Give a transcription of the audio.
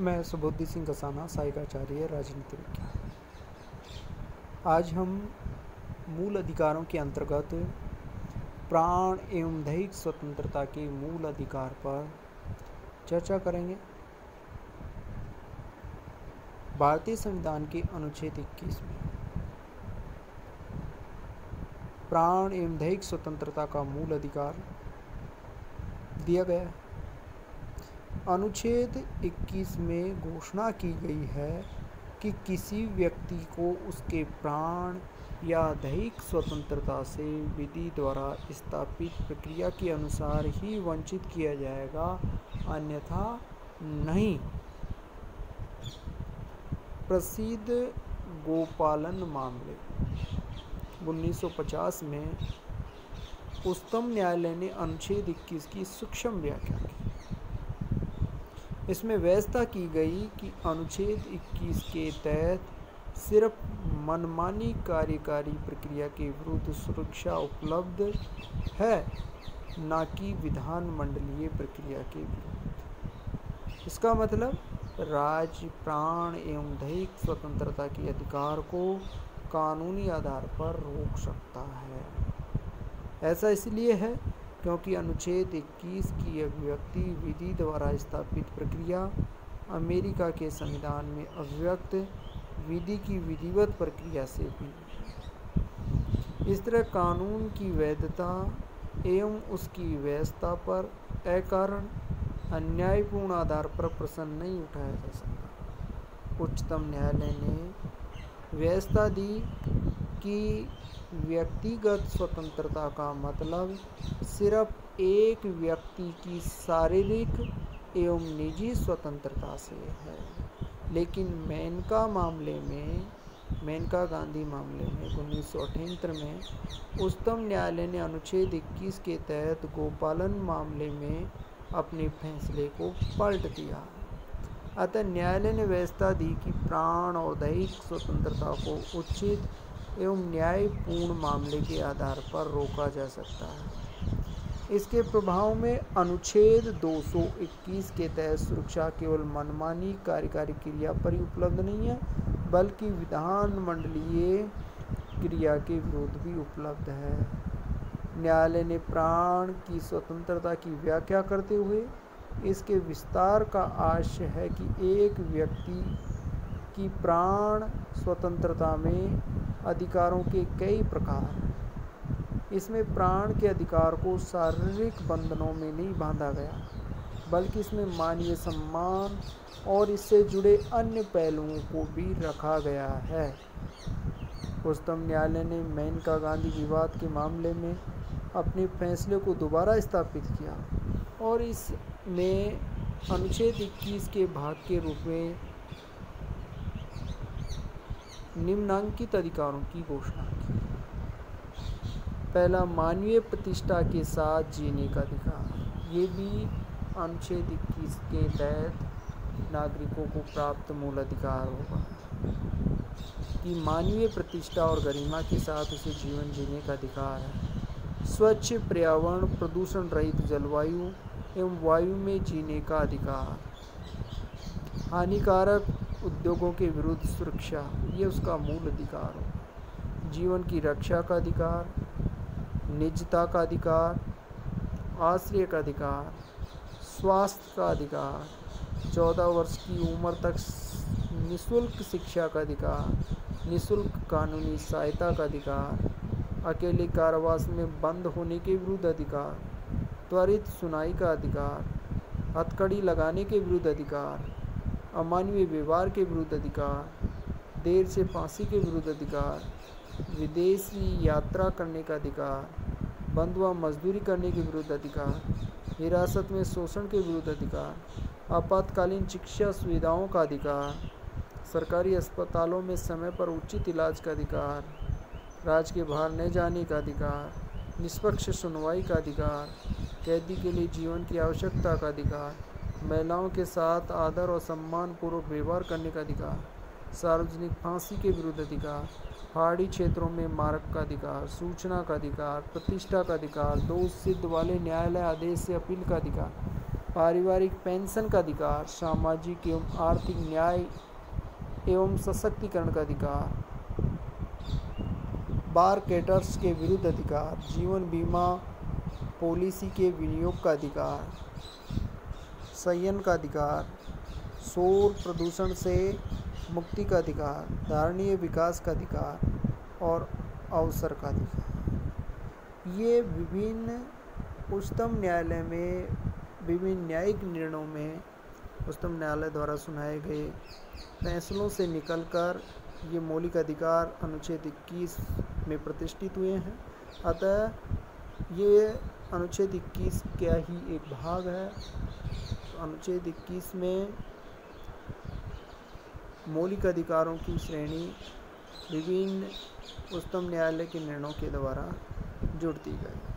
मैं सुबोधि सिंह कसाना, सहायकाचार्य राजनीति विज्ञान। आज हम मूल अधिकारों के अंतर्गत प्राण एवं दैहिक स्वतंत्रता के मूल अधिकार पर चर्चा करेंगे। भारतीय संविधान के अनुच्छेद 21 में प्राण एवं दैहिक स्वतंत्रता का मूल अधिकार दिया गया है। अनुच्छेद 21 में घोषणा की गई है कि किसी व्यक्ति को उसके प्राण या दैहिक स्वतंत्रता से विधि द्वारा स्थापित प्रक्रिया के अनुसार ही वंचित किया जाएगा, अन्यथा नहीं। प्रसिद्ध गोपालन मामले 1950 में उच्चतम न्यायालय ने अनुच्छेद 21 की सूक्ष्म व्याख्या की। इसमें व्यवस्था की गई कि अनुच्छेद 21 के तहत सिर्फ मनमानी कार्यकारी प्रक्रिया के विरुद्ध सुरक्षा उपलब्ध है, न कि विधानमंडलीय प्रक्रिया के विरुद्ध। इसका मतलब राज्य प्राण एवं दैहिक स्वतंत्रता के अधिकार को कानूनी आधार पर रोक सकता है। ऐसा इसलिए है क्योंकि अनुच्छेद 21 की अभिव्यक्ति विधि द्वारा स्थापित प्रक्रिया अमेरिका के संविधान में अभिव्यक्त विधि की विधिवत प्रक्रिया से भी। इस तरह कानून की वैधता एवं उसकी व्यवस्था पर अकारण अन्यायपूर्ण आधार पर प्रश्न नहीं उठाया जा सकता। उच्चतम न्यायालय ने व्यवस्था दी कि व्यक्तिगत स्वतंत्रता का मतलब सिर्फ एक व्यक्ति की शारीरिक एवं निजी स्वतंत्रता से है। लेकिन मेनका गांधी मामले में 1978 में उच्चतम न्यायालय ने अनुच्छेद 21 के तहत गोपालन मामले में अपने फैसले को पलट दिया। अतः न्यायालय ने व्यवस्था दी कि प्राण और दैहिक स्वतंत्रता को उचित एवं न्यायपूर्ण मामले के आधार पर रोका जा सकता है। इसके प्रभाव में अनुच्छेद 221 के तहत सुरक्षा केवल मनमानी कार्यकारी क्रिया पर ही उपलब्ध नहीं है, बल्कि विधानमंडलीय क्रिया के विरुद्ध भी उपलब्ध है। न्यायालय ने प्राण की स्वतंत्रता की व्याख्या करते हुए इसके विस्तार का आशय है कि एक व्यक्ति की प्राण स्वतंत्रता में अधिकारों के कई प्रकार हैं। इसमें प्राण के अधिकार को शारीरिक बंधनों में नहीं बांधा गया, बल्कि इसमें मानवीय सम्मान और इससे जुड़े अन्य पहलुओं को भी रखा गया है। उच्चतम न्यायालय ने मेनका गांधी विवाद के मामले में अपने फैसले को दोबारा स्थापित किया और इसमें अनुच्छेद 21 के भाग के रूप में निम्नांकित अधिकारों की घोषणा की। पहला, मानवीय प्रतिष्ठा के साथ जीने का अधिकार। ये भी अनुच्छेद 21 के तहत नागरिकों को प्राप्त मूल अधिकार होगा कि मानवीय प्रतिष्ठा और गरिमा के साथ उसे जीवन जीने का अधिकार है। स्वच्छ पर्यावरण, प्रदूषण रहित जलवायु एवं वायु में जीने का अधिकार। हानिकारक उद्योगों के विरुद्ध सुरक्षा, ये उसका मूल अधिकार हो। जीवन की रक्षा का अधिकार, निजता का अधिकार, आश्रय का अधिकार, स्वास्थ्य का अधिकार, 14 वर्ष की उम्र तक निःशुल्क शिक्षा का अधिकार, निःशुल्क कानूनी सहायता का अधिकार, अकेले कारावास में बंद होने के विरुद्ध अधिकार, त्वरित सुनवाई का अधिकार, हथकड़ी लगाने के विरुद्ध अधिकार, अमानवीय व्यवहार के विरुद्ध अधिकार, देर से फांसी के विरुद्ध अधिकार, विदेशी यात्रा करने का अधिकार, बंधुआ मजदूरी करने के विरुद्ध अधिकार, हिरासत में शोषण के विरुद्ध अधिकार, आपातकालीन चिकित्सा सुविधाओं का अधिकार, सरकारी अस्पतालों में समय पर उचित इलाज का अधिकार, राज्य के बाहर न जाने का अधिकार, निष्पक्ष सुनवाई का अधिकार, कैदी के लिए जीवन की आवश्यकता का अधिकार, महिलाओं के साथ आदर और सम्मानपूर्वक व्यवहार करने का अधिकार, सार्वजनिक फांसी के विरुद्ध अधिकार, पहाड़ी क्षेत्रों में मार्ग का अधिकार, सूचना का अधिकार, प्रतिष्ठा का अधिकार, दोष सिद्ध वाले न्यायालय आदेश से अपील का अधिकार, पारिवारिक पेंशन का अधिकार, सामाजिक एवं आर्थिक न्याय एवं सशक्तिकरण का अधिकार, बार कैटर्स के विरुद्ध अधिकार, जीवन बीमा पॉलिसी के विनियोग का अधिकार, संयन का अधिकार, शोर प्रदूषण से मुक्ति का अधिकार, धारणीय विकास का अधिकार और अवसर का अधिकार। ये विभिन्न उच्चतम न्यायालय में विभिन्न न्यायिक निर्णयों में उच्चतम न्यायालय द्वारा सुनाए गए फैसलों से निकलकर ये मौलिक अधिकार अनुच्छेद 21 में प्रतिष्ठित हुए हैं। अतः ये अनुच्छेद 21 का ही एक भाग है। तो अनुच्छेद 21 में मौलिक अधिकारों की श्रेणी विभिन्न उच्चतम न्यायालय के निर्णयों के द्वारा जुड़ दी गई।